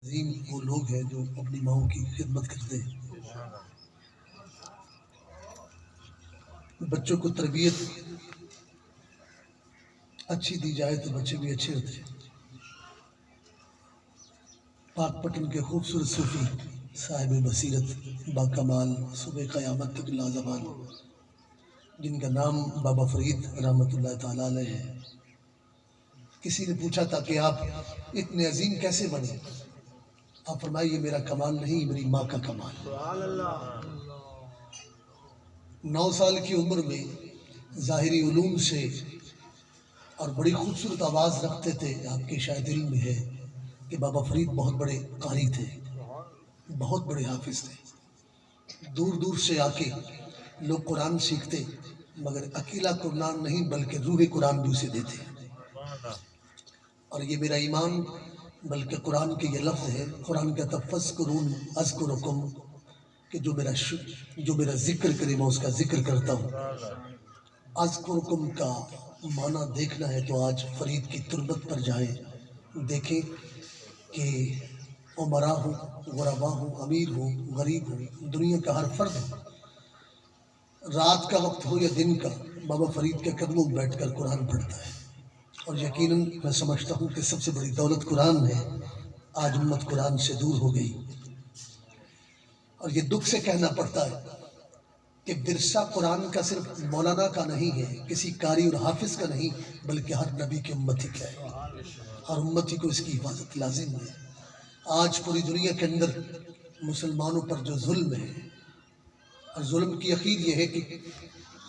عظیم وہ لوگ ہیں جو اپنی ماؤں کی خدمت کرتے ہیں. بچوں کو تربیت اچھی دی جائے تو بچے بھی اچھے ہوتے ہیں. پاک پٹن کے خوبصورت صوفی صاحب بصیرت با کمال صبح قیامت تک لازوال جن کا نام بابا فرید رحمۃ اللہ تعالیٰ علیہ ہے. کسی نے پوچھا تھا کہ آپ اتنے عظیم کیسے بنے؟ آپ فرمائے یہ میرا کمال نہیں، میری ماں کا کمال. 9 سال کی عمر میں ظاہری علوم سے اور بڑی خوبصورت آواز رکھتے تھے. آپ کے شاید علم میں ہے کہ بابا فرید بہت بڑے قاری تھے، بہت بڑے حافظ تھے. دور دور سے آ کے لوگ قرآن سیکھتے، مگر اکیلا قرآن نہیں بلکہ روح قرآن بھی اسے دیتے. اور یہ میرا ایمان بلکہ قرآن کے یہ لفظ ہے، قرآن کا تفذکرون اذکرکم، کہ جو میرا ذکر کرے میں اس کا ذکر کرتا ہوں. اذکرکم کا معنی دیکھنا ہے تو آج فرید کی تربت پر جائیں، دیکھیں کہ عمرا ہوں، غربا ہوں، امیر ہوں، غریب ہوں، دنیا کا ہر فرد رات کا وقت ہو یا دن کا بابا فرید کے قدموں میں بیٹھ کر قرآن پڑھتا ہے. اور یقیناً میں سمجھتا ہوں کہ سب سے بڑی دولت قرآن ہے. آج امت قرآن سے دور ہو گئی، اور یہ دکھ سے کہنا پڑتا ہے کہ ورثہ قرآن کا صرف مولانا کا نہیں ہے، کسی قاری اور حافظ کا نہیں، بلکہ ہر نبی کے امتی کا ہے. ہر امتی کو اس کی حفاظت لازم ہے. آج پوری دنیا کے اندر مسلمانوں پر جو ظلم ہے، اور ظلم کی اخیر یہ ہے کہ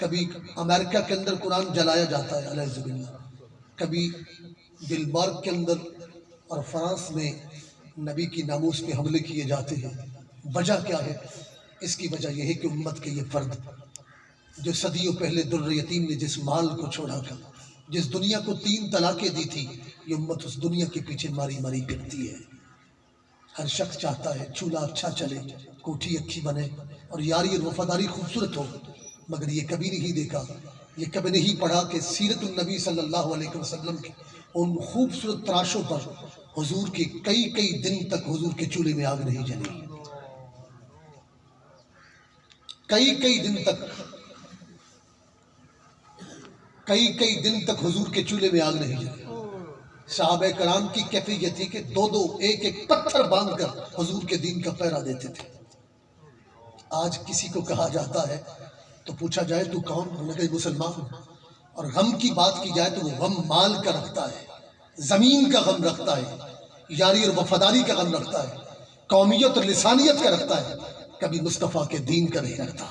کبھی امریکہ کے اندر قرآن جلایا جاتا ہے علیہ باللہ، کبھی بلبارک کے اندر اور فرانس میں نبی کی ناموس پہ حملے کیے جاتے ہیں. وجہ کیا ہے؟ اس کی وجہ یہ ہے کہ امت کے یہ فرد جو صدیوں پہلے در یتیم نے جس مال کو چھوڑا کر جس دنیا کو 3 طلاقیں دی تھی، یہ امت اس دنیا کے پیچھے ماری ماری پھرتی ہے. ہر شخص چاہتا ہے چولہا اچھا چلے، کوٹھی اچھی بنے اور یاری اور وفاداری خوبصورت ہو، مگر یہ کبھی نہیں دیکھا، یہ کبھی نہیں پڑھا کہ سیرت النبی صلی اللہ علیہ وسلم کی ان خوبصورت تراشوں پر حضور کے کئی دن تک حضور کے چولہے میں آگ نہیں جلی. کئی دن تک حضور کے چولہے میں آگ نہیں جلی. صحابہ کرام کی کیفیت تھی کہ 2 ایک پتھر باندھ کر حضور کے دین کا پہرا دیتے تھے. آج کسی کو کہا جاتا ہے تو پوچھا جائے تو کون؟ انہوں نے کہا مسلمان. اور غم کی بات کی جائے تو وہ غم مال کا رکھتا ہے، زمین کا غم رکھتا ہے، یاری اور وفاداری کا غم رکھتا ہے، قومیت اور لسانیت کا رکھتا ہے، کبھی مصطفیٰ کے دین کا نہیں رکھتا.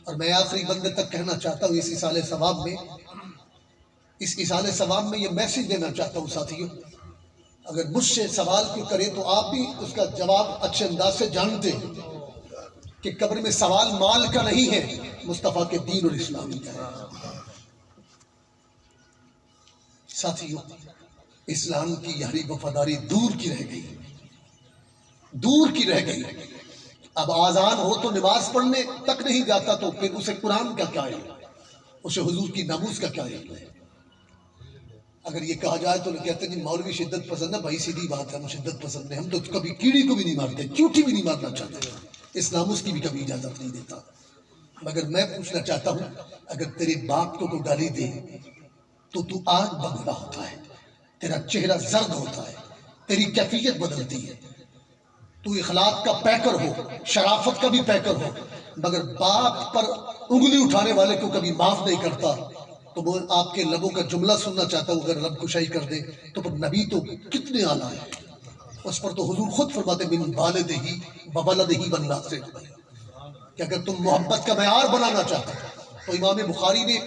اور میں آخری بندے تک کہنا چاہتا ہوں، اس اصال ثواب میں یہ میسیج دینا چاہتا ہوں ساتھیوں، اگر مجھ سے سوال کیوں کرے تو آپ بھی اس کا جواب اچھے انداز سے جانتے ہیں کہ قبر میں سوال مال کا نہیں ہے، مصطفیٰ کے دین اور اسلام کا ہے. ساتھیوں، اسلام کی یاری وفاداری دور کی رہ گئی. اب آذان ہو تو نماز پڑھنے تک نہیں جاتا تو پھر اسے قرآن کا کیا علم، اسے حضور کی ناموس کا کیا علم ہے. اگر یہ کہا جائے تو کہتے ہیں مولوی شدت پسند ہے. بھائی سیدھی بات ہے، ہم شدت پسند ہیں، ہم تو کبھی کیڑی کو بھی نہیں مارتے، چوٹی بھی نہیں مارنا چاہتے، اس ناموس کی بھی کبھی اجازت نہیں دیتا. مگر میں پوچھنا چاہتا ہوں، اگر تیرے باپ کو کوئی گالی دے تو آگ بگڑا ہوتا ہے، تیرا چہرہ زرد ہوتا ہے، تیری کیفیت بدلتی ہے، تو اخلاق کا پیکر ہو، شرافت کا بھی پیکر ہو، مگر باپ پر انگلی اٹھانے والے کو کبھی معاف نہیں کرتا. تو وہ آپ کے لبوں کا جملہ سننا چاہتا ہوں، اگر لب کشائی کر دے تو پھر نبی تو کتنے اعلیٰ ہے. اس پر تو حضور خود فرماتے من والدہی وولدہی والناس، کہ اگر تم محبت کا معیار بنانا چاہتے تو امام بخاری نے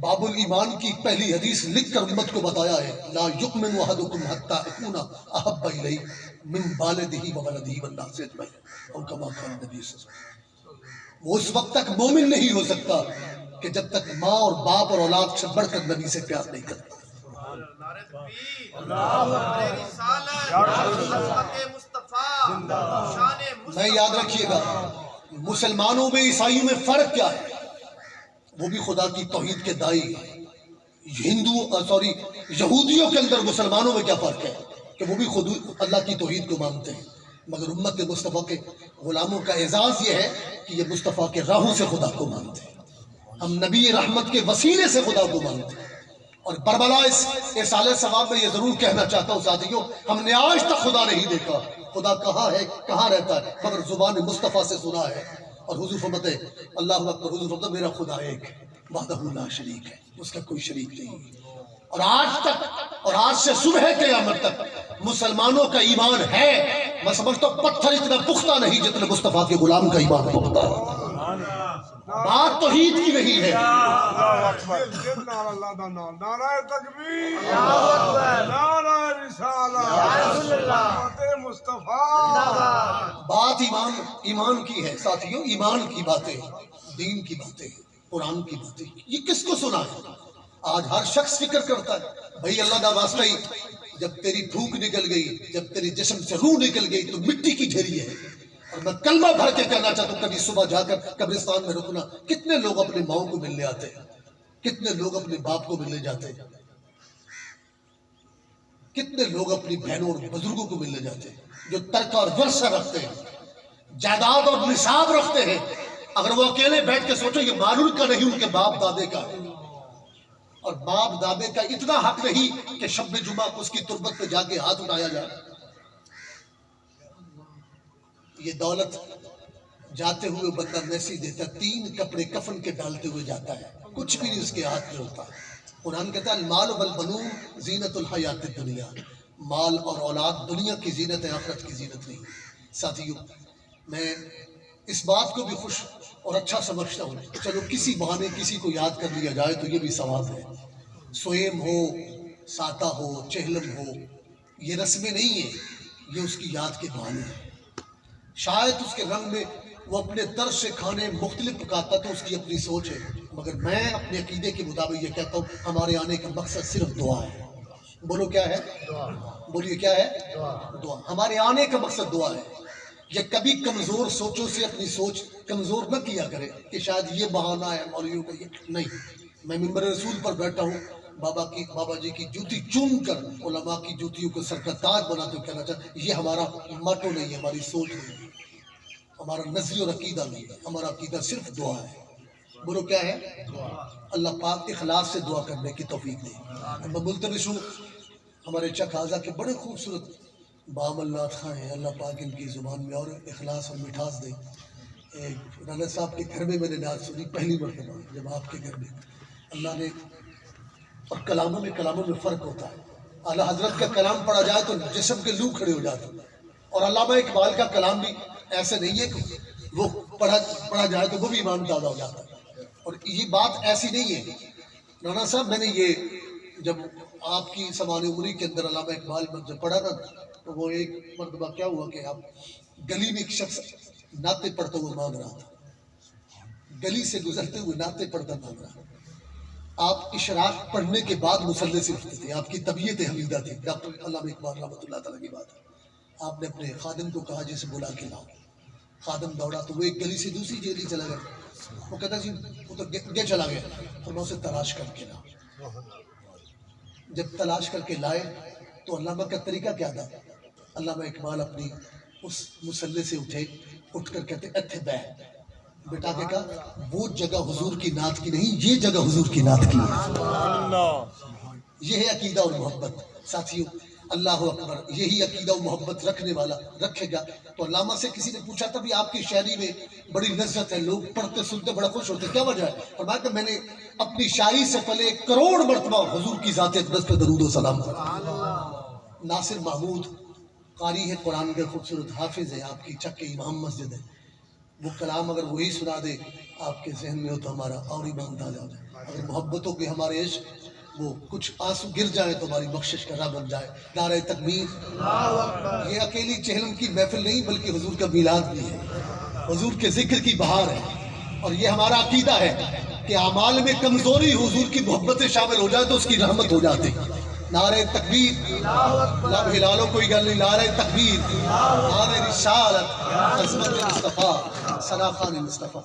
باب الایمان کی پہلی حدیث لکھ کر امت کو بتایا ہے، لا یؤمن احدکم حتی اکون احب الیہ من والدہ وولدہ والناس اجمعین، اور کما قال نبی صلی اللہ علیہ وسلم. وہ اس وقت تک مومن نہیں ہو سکتا کہ جب تک ماں اور باپ اور اولاد سے بڑھ کر نبی سے پیار نہیں کرتا. میں یاد رکھیے گا، مسلمانوں میں عیسائیوں میں فرق کیا ہے؟ وہ بھی خدا کی توحید کے دائی ہیں. یہودیوں کے اندر مسلمانوں میں کیا فرق ہے؟ کہ وہ بھی خود اللہ کی توحید کو مانتے ہیں، مگر امت مصطفیٰ کے غلاموں کا اعزاز یہ ہے کہ یہ مصطفیٰ کے راہوں سے خدا کو مانتے ہیں، ہم نبی رحمت کے وسیلے سے خدا کو مانتے ہیں۔ اور بربلا اس اصالہ ثواب میں یہ ضرور کہنا چاہتا ہوں ساتھیوں، ہم نے آج تک خدا نہیں دیکھا، خدا کہاں ہے کہاں رہتا ہے، مگر زبان مصطفیٰ سے سنا ہے۔ اور حضور فرماتے ہیں اللہ اکبر، حضور فرماتے ہیں میرا خدا ایک ہے، وحدہ لا شریک ہے، اس کا کوئی شریک نہیں۔ اور آج تک اور آج سے صبح قیامت تک مسلمانوں کا ایمان ہے، میں سمجھتا ہوں پتھر اتنا پختہ نہیں جتنا مصطفیٰ کے غلام کا ایمان پختہ ہے۔ بات توحید کی نہیں ہے۔ نعرہ تکبیر، نعرہ رسالت، مصطفیٰ۔ بات ایمان کی ہے ساتھیوں، ایمان کی باتیں، دین کی باتیں، قرآن کی باتیں، یہ کس کو سنا ہے؟ آج ہر شخص فکر کرتا ہے بھائی اللہ دا واسطہ ہی، جب تیری بھوک نکل گئی، جب تیری جسم سے روح نکل گئی تو مٹی کی ڈھیری ہے۔ اور میں کلمہ بھر کے کہنا چاہتا ہوں کبھی صبح جا کر قبرستان میں رکنا، کتنے لوگ اپنے ماؤں کو ملنے آتے ہیں، کتنے لوگ اپنے باپ کو ملنے جاتے ہیں، کتنے لوگ اپنی بہنوں اور بزرگوں کو ملنے جاتے ہیں جو ترکہ اور ورثہ رکھتے ہیں، جائیداد اور نصاب رکھتے ہیں۔ اگر وہ اکیلے بیٹھ کے سوچو یہ مال ان کا نہیں، ان کے باپ دادے کا ہے، اور باپ دادے کا اتنا حق نہیں کہ شب جمعہ کو اس کی تربت پہ جا کے ہاتھ اٹھایا جائے۔ یہ دولت جاتے ہوئے بندہ میسج دیتا، 3 کپڑے کفن کے ڈالتے ہوئے جاتا ہے، کچھ بھی نہیں اس کے ہاتھ میں ہوتا۔ قرآن کہتا ہے المال والبنون زینت الحیات الدنیا، مال اور اولاد دنیا کی زینت ہے، آخرت کی زینت نہیں۔ ساتھیوں میں اس بات کو بھی خوش اور اچھا سمجھتا ہوں، چلو کسی بہانے کسی کو یاد کر لیا جائے تو یہ بھی ثواب ہے۔ سویم ہو، ساتا ہو، چہلم ہو، یہ رسمیں نہیں ہیں، یہ اس کی یاد کے بہانے ہیں۔ شاید اس کے رنگ میں وہ اپنے طرز سے کھانے مختلف پکاتا تو اس کی اپنی سوچ ہے، مگر میں اپنے عقیدے کے مطابق یہ کہتا ہوں ہمارے آنے کا مقصد صرف دعا ہے۔ بولو کیا ہے؟ بولیے کیا ہے؟ دعا۔ ہمارے آنے کا مقصد دعا ہے۔ یہ کبھی کمزور سوچوں سے اپنی سوچ کمزور نہ کیا کرے کہ شاید یہ بہانہ ہے مولویوں کا، یہ نہیں۔ میں منبر رسول پر بیٹھا ہوں، بابا جی کی جوتی چوم کر علماء کی جوتیوں کو سر کا تاج بناتے ہوئے کہنا چاہتا، یہ ہمارا ماٹو نہیں ہے، ہماری سوچ نہیں ہے، ہمارا نظریہ اور عقیدہ نہیں ہے، ہمارا عقیدہ صرف دعا ہے۔ بولو کیا ہے؟ اللہ پاک اخلاص سے دعا کرنے کی توفیق دے۔ میں ملتمس ہوں ہمارے چک آزا کے بڑے خوبصورت بام اللہ خاں ہیں، اللہ پاک ان کی زبان میں اور اخلاص اور مٹھاس دے۔ رانا صاحب کے گھر میں نے نعت سنی پہلی مرتبہ، جب آپ کے گھر میں اللہ نے، اور کلاموں میں فرق ہوتا ہے۔ اعلیٰ حضرت کا کلام پڑھا جائے تو جسم کے لو کھڑے ہو جاتے ہیں، اور علامہ اقبال کا کلام بھی ایسے نہیں ہے کہ وہ پڑھا جائے تو وہ بھی ایمان تازہ ہو جاتا ہے۔ اور یہ بات ایسی نہیں ہے رانا صاحب، میں نے یہ جب آپ کی سوال عمری کے اندر علامہ اقبال پر جب پڑھا نا تو وہ ایک مرتبہ کیا ہوا کہ آپ گلی میں ایک شخص نعتیں پڑھتا ہوئے مانگ رہا تھا، گلی سے گزرتے ہوئے نعتیں پڑھتا مانگ رہا تھا۔ آپ اشراق پڑھنے کے بعد مصلے سے اٹھتے تھے، آپ کی طبیعت حمیدہ تھی، ڈاکٹر علامہ اقبال رحمۃ اللہ تعالیٰ کی بات ہے۔ آپ نے اپنے خادم کو کہا جسے بلا کے لاؤ، خادم دوڑا تو وہ ایک گلی سے دوسری گلی چلا گیا، وہ کہتا جی وہ تو گے چلا گیا، اور میں اسے تلاش کر کے لاؤ۔ جب تلاش کر کے لائے تو علامہ کا طریقہ کیا تھا، علامہ اقبال اپنی اس مصلے سے اٹھے، اٹھ کر کہتے اتھے بیٹھ، بیٹا کے کہا وہ جگہ حضور کی نعت کی نہیں، یہ جگہ حضور کی نعت کی ہے۔ یہ ہے عقیدہ اور محبت۔ ساتھیوں اللہ اکبر، یہی عقیدہ و محبت رکھنے والا رکھے گا تو علامہ سے کسی نے پوچھا تھا بھی آپ کی شاعری میں بڑی لذت ہے، لوگ پڑھتے سنتے بڑا خوش ہوتے، کیا وجہ ہے؟ فرمایا کہ میں نے اپنی شاعری سے پہلے 1 کروڑ مرتبہ حضور کی ذات اقدس پہ درود و سلام پڑھا۔ ناصر محمود قاری ہے قرآن کے، خوبصورت حافظ ہے، آپ کی چک کے امام مسجد ہے، وہ کلام اگر وہی سنا دے آپ کے ذہن میں ہو تو ہمارا اور ایمان تازہ ہو جائے۔ اگر محبتوں کے ہمارے عشق وہ کچھ آنسو گر جائے تو ہماری بخشش کا راہ بن جائے۔ نعرہ تکبیر۔ یہ اکیلی چہلم کی محفل نہیں بلکہ حضور کا میلاد بھی ہے، حضور کے ذکر کی بہار ہے، اور یہ ہمارا عقیدہ ہے کہ اعمال میں کمزوری حضور کی محبت شامل ہو جائے تو اس کی رحمت ہو جاتی۔ نعرہ تکبیر، لب ہلالو کوئی گل نہیں، نعرہ تکبیر، نعرہ رسالت، عظمت مصطفیٰ، ثنا خان مصطفیٰ۔